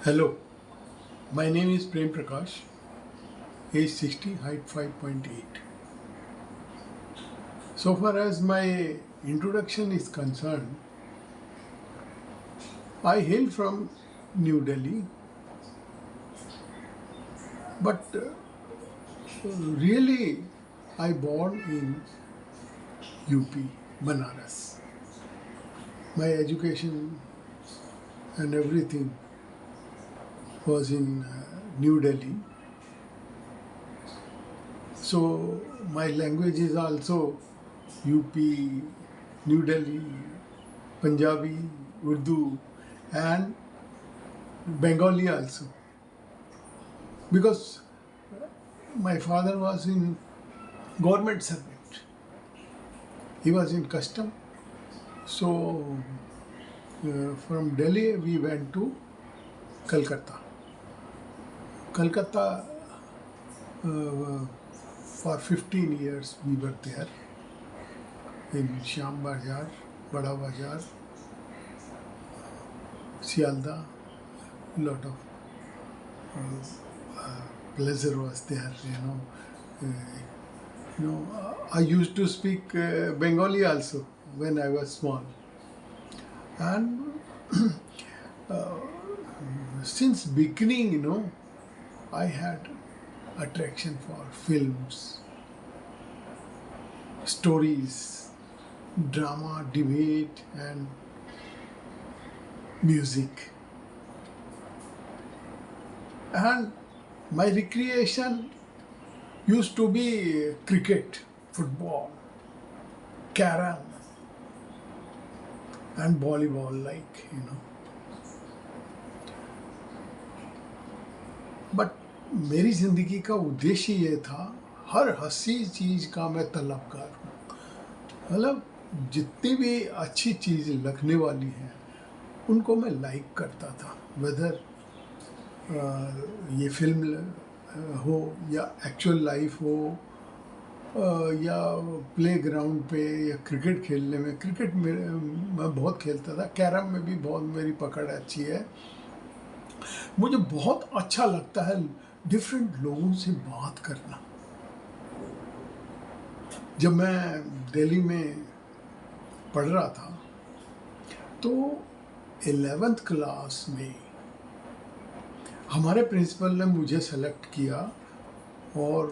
Hello, my name is Prem Prakash, age 60, height 5.8. So far as my introduction is concerned, I hail from New Delhi, but really I born in UP, Banaras. My education and everything was in New Delhi. So my language is also UP, New Delhi, Punjabi, Urdu and Bengali also. Because my father was in government servant. He was in custom. So from Delhi we went to Calcutta. Calcutta for 15 years we were there in Sham Bazaar, Bada Bazaar, Sialda. Lot of pleasure was there, I used to speak Bengali also when I was small, and since beginning, I had attraction for films, stories, drama, debate, and music. And my recreation used to be cricket, football, carom, and volleyball, but मेरी ज़िंदगी का उद्देश्य ये था, हर हंसी चीज़ का मैं तलबगार हूँ. मतलब जितनी भी अच्छी चीज़ लगने वाली हैं उनको मैं लाइक करता था, वेदर ये फिल्म हो या एक्चुअल लाइफ हो या प्लेग्राउंड पे या क्रिकेट खेलने में. क्रिकेट में मैं बहुत खेलता था, कैरम में भी बहुत मेरी पकड़ अच्छी है. मुझे बहुत अच्छा लगता है डिफरेंट लोगों से बात करना. जब मैं दिल्ली में पढ़ रहा था तो 11th क्लास में हमारे प्रिंसिपल ने मुझे सेलेक्ट किया और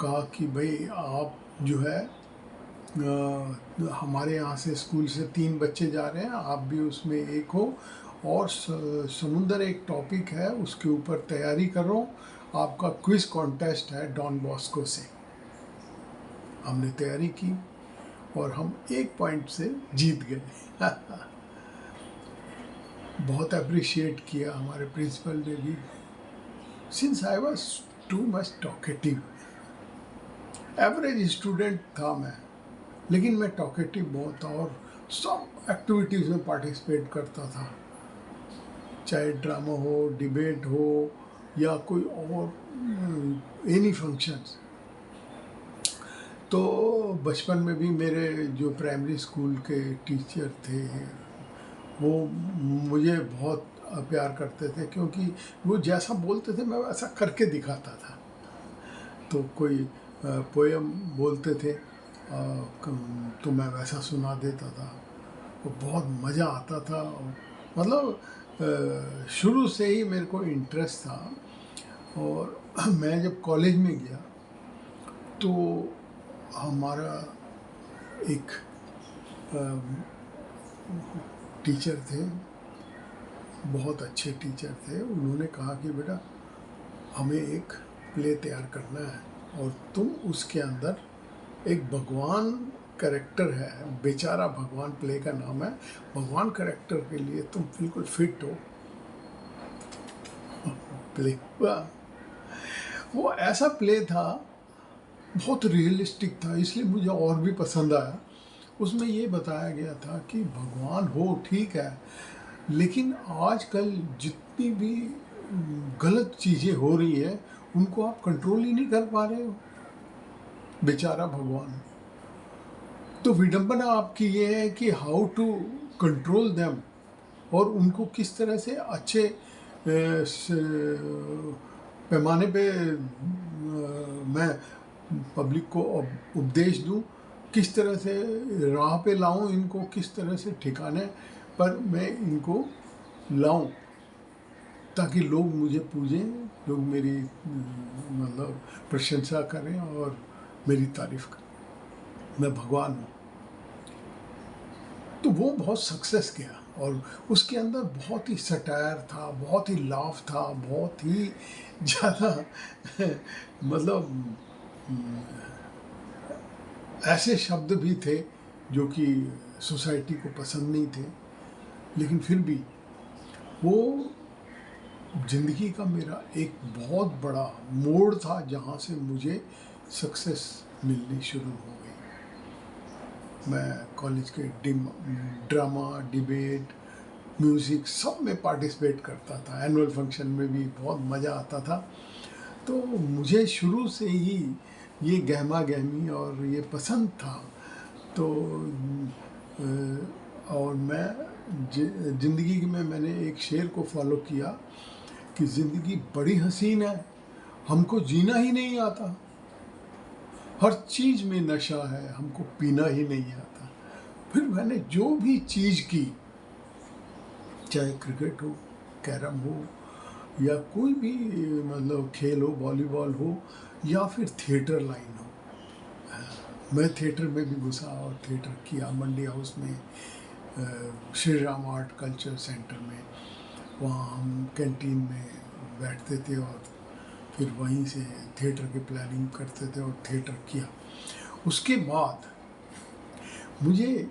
कहा कि भाई आप जो है हमारे यहाँ से स्कूल से 3 बच्चे जा रहे हैं, आप भी उसमें एक हो, और समुंदर एक टॉपिक है, उसके ऊपर तैयारी करो, आपका क्विज कॉन्टेस्ट है डॉन बॉस्को से. हमने तैयारी की और हम 1 पॉइंट से जीत गए. बहुत अप्रिशिएट किया हमारे प्रिंसिपल ने भी. Since I was too much talkative, average student था मैं, लेकिन मैं टॉकेटिव बहुत था और सब एक्टिविटीज़ में पार्टिसिपेट करता था, चाहे ड्रामा हो, डिबेट हो या कोई और एनी फंक्शंस. तो बचपन में भी मेरे जो प्राइमरी स्कूल के टीचर थे वो मुझे बहुत प्यार करते थे, क्योंकि वो जैसा बोलते थे मैं वैसा करके दिखाता था. तो कोई पोएम बोलते थे तो मैं वैसा सुना देता था. वो बहुत मज़ा आता था. मतलब शुरू से ही मेरे को इंटरेस्ट था. और मैं जब कॉलेज में गया तो हमारा एक टीचर थे, बहुत अच्छे टीचर थे. उन्होंने कहा कि बेटा हमें एक प्ले तैयार करना है और तुम उसके अंदर एक भगवान कैरेक्टर है, बेचारा भगवान प्ले का नाम है, भगवान कैरेक्टर के लिए तुम बिल्कुल फिट हो. प्ले वो ऐसा प्ले था, बहुत रियलिस्टिक था, इसलिए मुझे और भी पसंद आया. उसमें ये बताया गया था कि भगवान हो ठीक है, लेकिन आजकल जितनी भी गलत चीज़ें हो रही है उनको आप कंट्रोल ही नहीं कर पा रहे हो. बेचारा भगवान. तो विडंबना आपकी ये है कि हाउ टू कंट्रोल देम और उनको किस तरह से अच्छे पैमाने पे मैं पब्लिक को उपदेश दूं, किस तरह से राह पे लाऊं इनको, किस तरह से ठिकाने पर मैं इनको लाऊं, ताकि लोग मुझे पूजें, लोग मेरी मतलब प्रशंसा करें और मेरी तारीफ करें, मैं भगवान हूँ। तो वो बहुत सक्सेस किया और उसके अंदर बहुत ही सटायर था, बहुत ही लाफ था, बहुत ही ज़्यादा मतलब ऐसे शब्द भी थे जो कि सोसाइटी को पसंद नहीं थे, लेकिन फिर भी वो ज़िंदगी का मेरा एक बहुत बड़ा मोड़ था जहाँ से मुझे सक्सेस मिलनी शुरू हो गई। मैं कॉलेज के ड्रामा, डिबेट, म्यूज़िक सब में पार्टिसिपेट करता था, एनुअल फंक्शन में भी बहुत मज़ा आता था। तो मुझे शुरू से ही ये गहमा गहमी और ये पसंद था। तो और मैं ज़िंदगी में मैंने एक शेर को फॉलो किया कि ज़िंदगी बड़ी हसीन है, हमको जीना ही नहीं आता, हर चीज़ में नशा है, हमको पीना ही नहीं आता। फिर मैंने जो भी चीज़ की, चाहे क्रिकेट हो, कैरम हो, या कोई भी मतलब खेल हो, वॉलीबॉल हो, या फिर थिएटर लाइन हो, मैं थिएटर में भी घुसा और थिएटर किया मंडी हाउस में, Shri Ram art culture centre में। वहाँ हम कैंटीन में बैठते थे और फिर वहीं से थिएटर की प्लानिंग करते थे और थिएटर किया। उसके बाद मुझे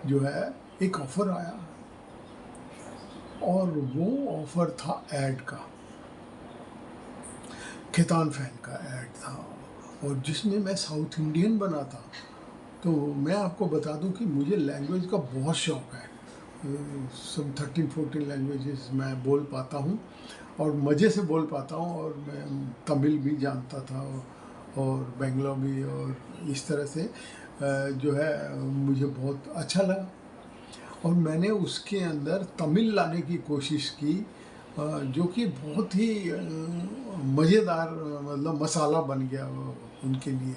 जो है एक ऑफ़र आया और वो ऑफ़र था ऐड का, खेतान फैन का ऐड था, और जिसमें मैं साउथ इंडियन बना था। तो मैं आपको बता दूं कि मुझे लैंग्वेज का बहुत शौक़ है, सब 13-14 लैंग्वेजेस मैं बोल पाता हूँ और मज़े से बोल पाता हूँ, और मैं तमिल भी जानता था और बेंगलोरी, और इस तरह से जो है मुझे बहुत अच्छा लगा और मैंने उसके अंदर तमिल लाने की कोशिश की, जो कि बहुत ही मज़ेदार मतलब मसाला बन गया उनके लिए।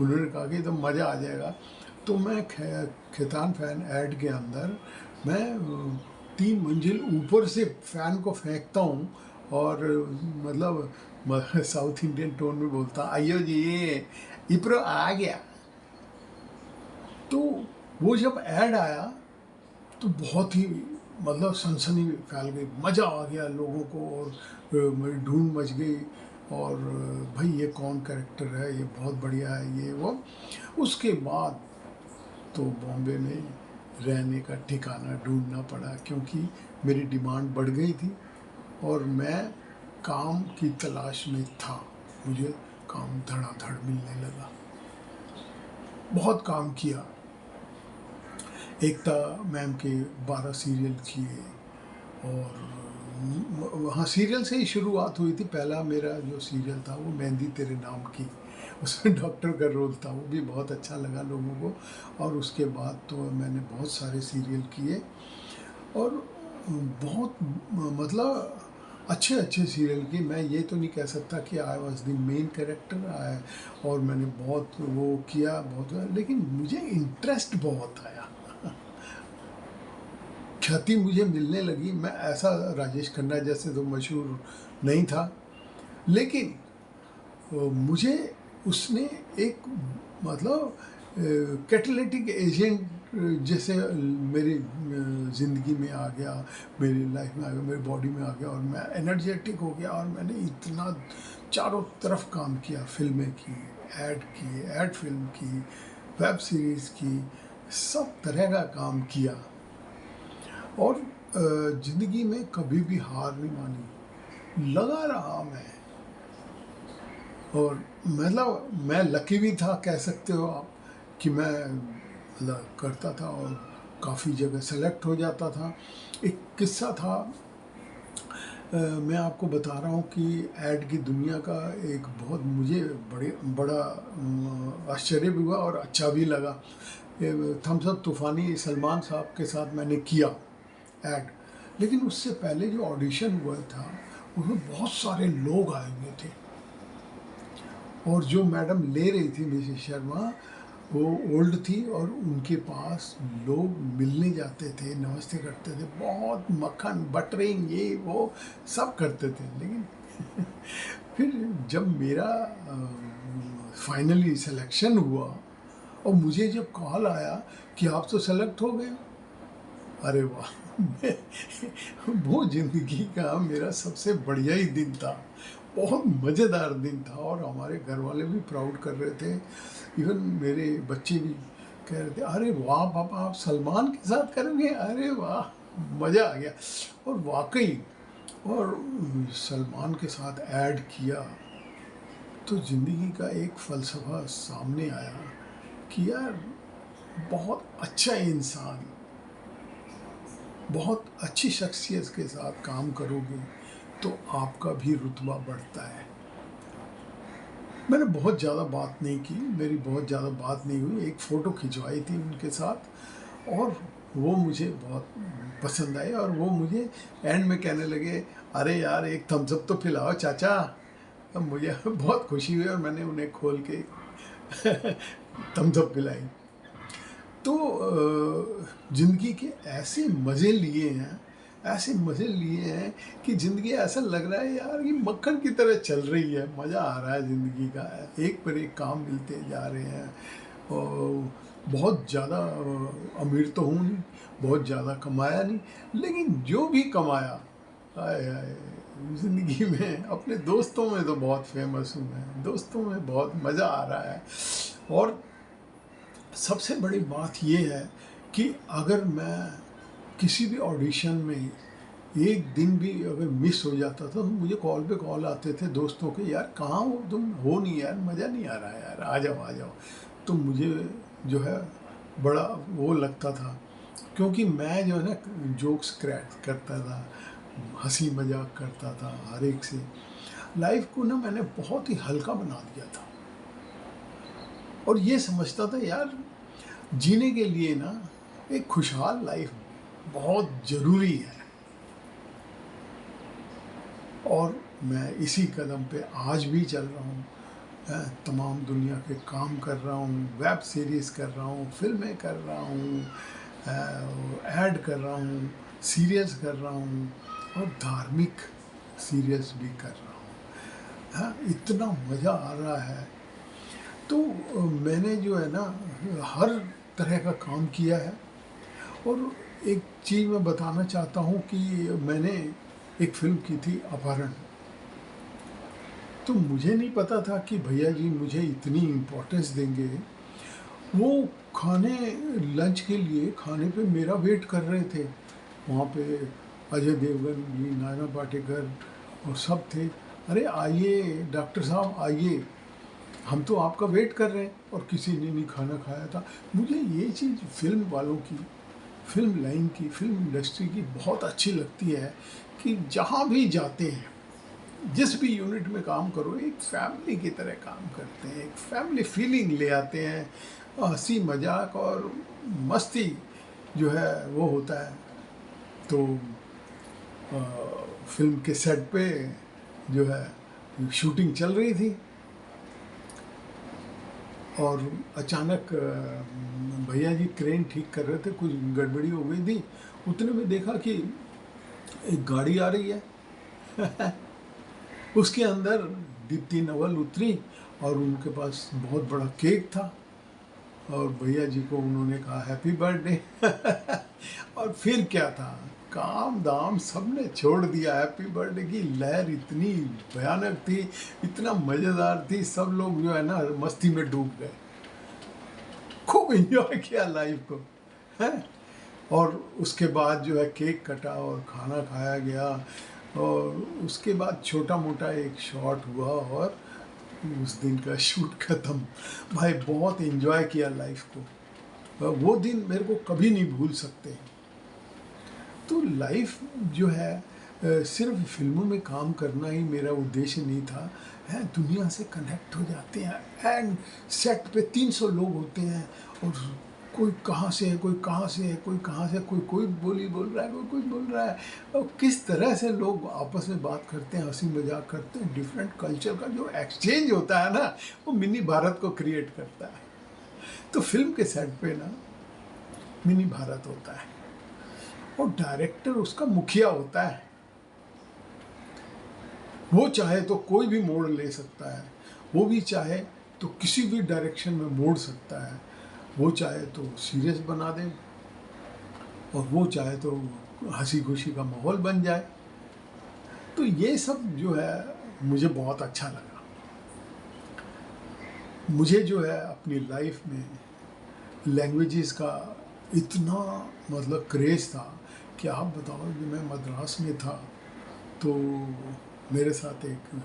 उन्होंने कहा कि तो मज़ा आ जाएगा। तो मैं खेतान फैन ऐड के अंदर मैं 3 मंजिल ऊपर से फ़ैन को फेंकता हूँ और मतलब साउथ इंडियन टोन में बोलता, आइयो जी इप्रो आ गया। तो वो जब ऐड आया तो बहुत ही मतलब सनसनी फैल गई, मज़ा आ गया लोगों को और मेरी धूम मच गई और भाई ये कौन कैरेक्टर है, ये बहुत बढ़िया है, ये वो। उसके बाद तो बॉम्बे में रहने का ठिकाना ढूंढना पड़ा, क्योंकि मेरी डिमांड बढ़ गई थी और मैं काम की तलाश में था। मुझे काम धड़ाधड़ मिलने लगा, बहुत काम किया। एकता मैम के 12 सीरियल किए और वहाँ सीरियल से ही शुरुआत हुई थी। पहला मेरा जो सीरियल था वो मेहंदी तेरे नाम की, उसमें डॉक्टर का रोल था, वो भी बहुत अच्छा लगा लोगों को। और उसके बाद तो मैंने बहुत सारे सीरियल किए और बहुत मतलब अच्छे अच्छे सीरियल किए। मैं ये तो नहीं कह सकता कि I was the main character और मैंने बहुत वो किया बहुत, लेकिन मुझे इंटरेस्ट बहुत आया, ख्याति मुझे मिलने लगी। मैं ऐसा राजेश खन्ना जैसे तो मशहूर नहीं था, लेकिन मुझे उसने एक मतलब कैटालिटिक एजेंट जैसे मेरी ज़िंदगी में आ गया, मेरी लाइफ में आ गया, मेरी बॉडी में आ गया और मैं एनर्जेटिक हो गया और मैंने इतना चारों तरफ काम किया, फिल्में की, ऐड फिल्म की, वेब सीरीज़ की, सब तरह का काम किया और ज़िंदगी में कभी भी हार नहीं मानी, लगा रहा मैं। और मतलब मैं लकी भी था, कह सकते हो आप, कि मैं मतलब करता था और काफ़ी जगह सेलेक्ट हो जाता था। एक किस्सा था, मैं आपको बता रहा हूँ कि ऐड की दुनिया का एक बहुत मुझे बड़ा आश्चर्य भी हुआ और अच्छा भी लगा। थम्स अप तूफ़ानी सलमान साहब के साथ मैंने किया ऐड, लेकिन उससे पहले जो ऑडिशन हुआ था उसमें बहुत सारे लोग आए हुए थे, और जो मैडम ले रही थी मिसेस शर्मा वो ओल्ड थी, और उनके पास लोग मिलने जाते थे, नमस्ते करते थे, बहुत मक्खन बटरिंग ये वो सब करते थे। लेकिन फिर जब मेरा फाइनली सिलेक्शन हुआ और मुझे जब कॉल आया कि आप तो सेलेक्ट हो गए, अरे वाह! वो ज़िंदगी का मेरा सबसे बढ़िया ही दिन था, बहुत मज़ेदार दिन था, और हमारे घर वाले भी प्राउड कर रहे थे। इवन मेरे बच्चे भी कह रहे थे, अरे वाह पापा आप सलमान के साथ करेंगे, अरे वाह मज़ा आ गया। और वाकई, और सलमान के साथ ऐड किया तो ज़िंदगी का एक फ़लसफ़ा सामने आया कि यार बहुत अच्छा इंसान, बहुत अच्छी शख्सियत के साथ काम करोगे तो आपका भी रुतबा बढ़ता है। मैंने बहुत ज़्यादा बात नहीं की, मेरी बहुत ज़्यादा बात नहीं हुई, एक फ़ोटो खिंचवाई थी उनके साथ, और वो मुझे बहुत पसंद आई, और वो मुझे एंड में कहने लगे, अरे यार एक थम्स अप तो पिलाओ चाचा। अब मुझे बहुत खुशी हुई और मैंने उन्हें खोल के थम्स अप पिलाई। तो ज़िंदगी के ऐसे मज़े लिए हैं, ऐसे मज़े लिए हैं कि ज़िंदगी ऐसा लग रहा है यार कि मक्खन की तरह चल रही है, मज़ा आ रहा है ज़िंदगी का, एक पर एक काम मिलते जा रहे हैं। और बहुत ज़्यादा अमीर तो हूँ नहीं, बहुत ज़्यादा कमाया नहीं, लेकिन जो भी कमाया, हाय हाय, ज़िंदगी में अपने दोस्तों में तो बहुत फेमस हूँ मैं, दोस्तों में बहुत मज़ा आ रहा है। और सबसे बड़ी बात ये है कि अगर मैं किसी भी ऑडिशन में एक दिन भी अगर मिस हो जाता था तो मुझे कॉल पे कॉल आते थे दोस्तों के, यार कहाँ हो तुम, हो नहीं यार, मज़ा नहीं आ रहा है यार, आ जाओ आ जाओ। तो मुझे जो है बड़ा वो लगता था, क्योंकि मैं जो है ना जोक्स क्रैक करता था, हंसी मजाक करता था हर एक से। लाइफ को ना मैंने बहुत ही हल्का बना दिया था, और ये समझता था यार जीने के लिए ना एक खुशहाल लाइफ बहुत ज़रूरी है। और मैं इसी कदम पे आज भी चल रहा हूँ, तमाम दुनिया के काम कर रहा हूँ, वेब सीरीज़ कर रहा हूँ, फिल्में कर रहा हूँ, ऐड कर रहा हूँ, सीरियल्स कर रहा हूँ, और धार्मिक सीरियल्स भी कर रहा हूँ। हाँ, इतना मज़ा आ रहा है। तो मैंने जो है ना हर तरह का काम किया है। और एक चीज़ मैं बताना चाहता हूँ कि मैंने एक फ़िल्म की थी अपहरण। तो मुझे नहीं पता था कि भैया जी मुझे इतनी इम्पोर्टेंस देंगे। वो खाने लंच के लिए खाने पे मेरा वेट कर रहे थे। वहाँ पे अजय देवगन जी, नाना पाटेकर और सब थे। अरे आइए डॉक्टर साहब आइए, हम तो आपका वेट कर रहे हैं, और किसी ने नहीं खाना खाया था। मुझे ये चीज़ फिल्म वालों की, फिल्म लाइन की, फिल्म इंडस्ट्री की बहुत अच्छी लगती है कि जहाँ भी जाते हैं, जिस भी यूनिट में काम करो, एक फैमिली की तरह काम करते हैं, एक फैमिली फीलिंग ले आते हैं, हंसी मजाक और मस्ती जो है वो होता है। तो फिल्म के सेट पे जो है शूटिंग चल रही थी, और अचानक भैया जी क्रेन ठीक कर रहे थे, कुछ गड़बड़ी हो गई थी। उतने में देखा कि एक गाड़ी आ रही है उसके अंदर दीप्ति नवल उतरी, और उनके पास बहुत बड़ा केक था, और भैया जी को उन्होंने कहा हैप्पी बर्थडे और फिर क्या था, काम दाम सबने छोड़ दिया। हैप्पी बर्थडे की लहर इतनी भयानक थी, इतना मज़ेदार थी, सब लोग जो है ना मस्ती में डूब गए, खूब एंजॉय किया लाइफ को, है। और उसके बाद जो है केक कटा और खाना खाया गया, और उसके बाद छोटा मोटा एक शॉट हुआ, और उस दिन का शूट ख़त्म। भाई बहुत एंजॉय किया लाइफ को, वो दिन मेरे को कभी नहीं भूल सकते। तो लाइफ जो है सिर्फ फिल्मों में काम करना ही मेरा उद्देश्य नहीं था, है दुनिया से कनेक्ट हो जाते हैं। एंड सेट पे 300 लोग होते हैं, और कोई कहाँ से है, कोई कहाँ से है, कोई कहाँ से, कोई कोई बोली बोल रहा है, कोई कुछ बोल रहा है। और किस तरह से लोग आपस में बात करते हैं, हंसी मजाक करते हैं, डिफरेंट कल्चर का जो एक्सचेंज होता है ना, वो मिनी भारत को क्रिएट करता है। तो फिल्म के सेट पे ना मिनी भारत होता है और डायरेक्टर उसका मुखिया होता है। वो चाहे तो कोई भी मोड़ ले सकता है, वो भी चाहे तो किसी भी डायरेक्शन में मोड़ सकता है, वो चाहे तो सीरियस बना दे और वो चाहे तो हंसी खुशी का माहौल बन जाए। तो ये सब जो है मुझे बहुत अच्छा लगा। मुझे जो है अपनी लाइफ में लैंग्वेजेस का इतना मतलब क्रेज़ था कि आप बताओ कि मैं मद्रास में था तो मेरे साथ एक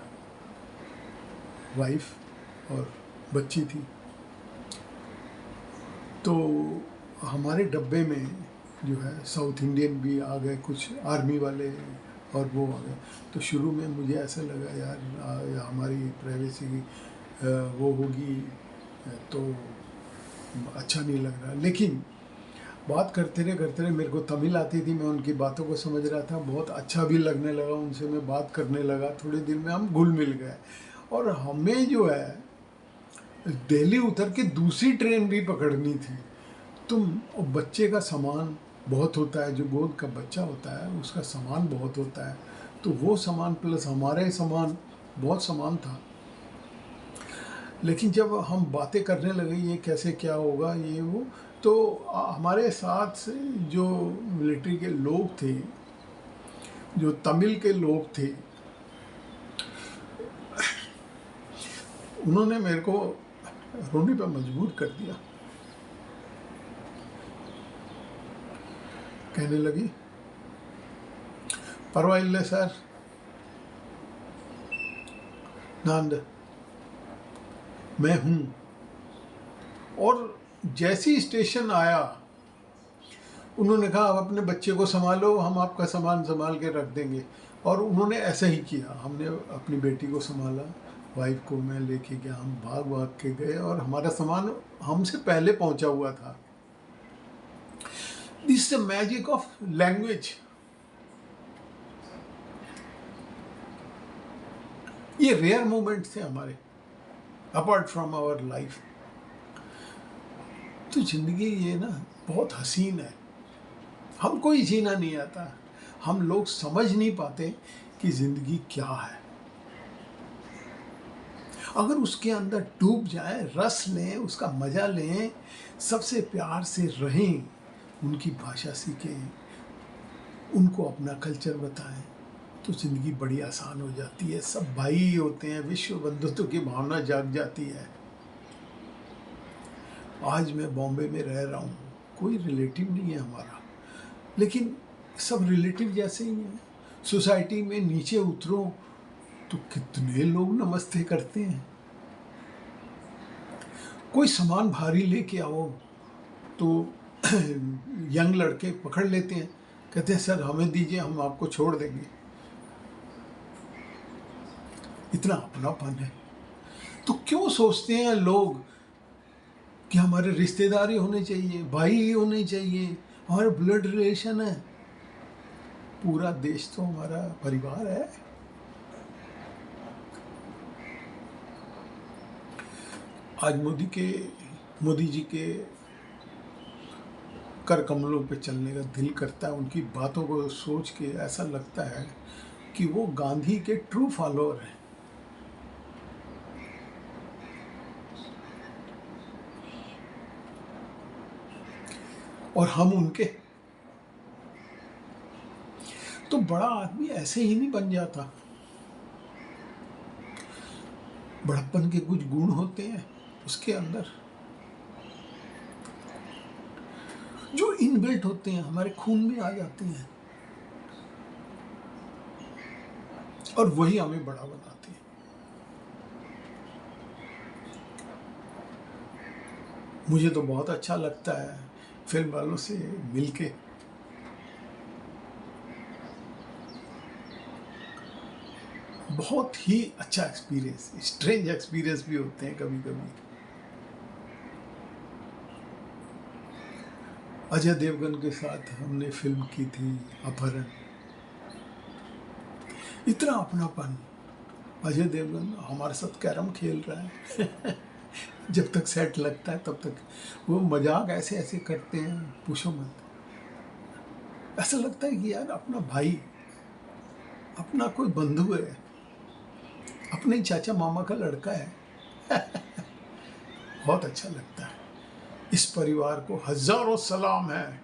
वाइफ और बच्ची थी। तो हमारे डब्बे में जो है साउथ इंडियन भी आ गए, कुछ आर्मी वाले और वो आ गए। तो शुरू में मुझे ऐसा लगा यार हमारी प्राइवेसी वो होगी तो अच्छा नहीं लग रहा। लेकिन बात करते रहे मेरे को तमिल आती थी, मैं उनकी बातों को समझ रहा था, बहुत अच्छा भी लगने लगा, उनसे मैं बात करने लगा। थोड़े दिन में हम घुल मिल गए और हमें जो है दिल्ली उतर के दूसरी ट्रेन भी पकड़नी थी। तुम बच्चे का सामान बहुत होता है, जो गोद का बच्चा होता है उसका सामान बहुत होता है, तो वो सामान प्लस हमारे सामान, बहुत सामान था। लेकिन जब हम बातें करने लगे ये कैसे क्या होगा ये वो, तो हमारे साथ से जो मिलिट्री के लोग थे, जो तमिल के लोग थे, उन्होंने मेरे को रोने पर मजबूर कर दिया। कहने लगी परवाइल्ले सर नांद मैं हूँ। और जैसी स्टेशन आया उन्होंने कहा आप अपने बच्चे को संभालो, हम आपका सामान संभाल के रख देंगे। और उन्होंने ऐसा ही किया। हमने अपनी बेटी को संभाला, वाइफ को मैं लेके गया, हम भाग भाग के गए और हमारा सामान हमसे पहले पहुंचा हुआ था। This is the magic of language. ये रेयर मोमेंट थे हमारे अपार्ट फ्रॉम आवर लाइफ। तो जिंदगी ये ना बहुत हसीन है, हमको ही जीना नहीं आता। हम लोग समझ नहीं पाते कि जिंदगी क्या है। अगर उसके अंदर डूब जाए, रस लें, उसका मजा लें, सबसे प्यार से रहें, उनकी भाषा सीखें, उनको अपना कल्चर बताएं, तो ज़िंदगी बड़ी आसान हो जाती है। सब भाई होते हैं, विश्व बंधुत्व की भावना जाग जाती है। आज मैं बॉम्बे में रह रहा हूँ, कोई रिलेटिव नहीं है हमारा, लेकिन सब रिलेटिव जैसे ही हैं। सोसाइटी में नीचे उतरो तो कितने लोग नमस्ते करते हैं। कोई सामान भारी लेके आओ तो यंग लड़के पकड़ लेते हैं, कहते हैं सर हमें दीजिए, हम आपको छोड़ देंगे। इतना अपनापन है। तो क्यों सोचते हैं लोग कि हमारे रिश्तेदारी होने चाहिए, भाई होने चाहिए, हमारे ब्लड रिलेशन है। पूरा देश तो हमारा परिवार है। आज मोदी जी के कर कमलों पे चलने का दिल करता है। उनकी बातों को सोच के ऐसा लगता है कि वो गांधी के ट्रू फॉलोअर हैं। और हम उनके। तो बड़ा आदमी ऐसे ही नहीं बन जाता। बड़प्पन के कुछ गुण होते हैं उसके अंदर जो इनबिल्ट होते हैं, हमारे खून में आ जाते हैं और वही हमें बड़ा बनाते हैं। मुझे तो बहुत अच्छा लगता है फिल्म वालों से मिलके। बहुत ही अच्छा एक्सपीरियंस, स्ट्रेंज एक्सपीरियंस भी होते हैं कभी कभी। अजय देवगन के साथ हमने फिल्म की थी अपहरण। इतना अपनापन। अजय देवगन हमारे साथ कैरम खेल रहा है जब तक सेट लगता है तब तक वो मजाक ऐसे ऐसे करते हैं, पूछो मत। ऐसा लगता है कि यार अपना भाई, अपना कोई बंधु है, अपने चाचा मामा का लड़का है। बहुत अच्छा लगता है। इस परिवार को हजारों सलाम है।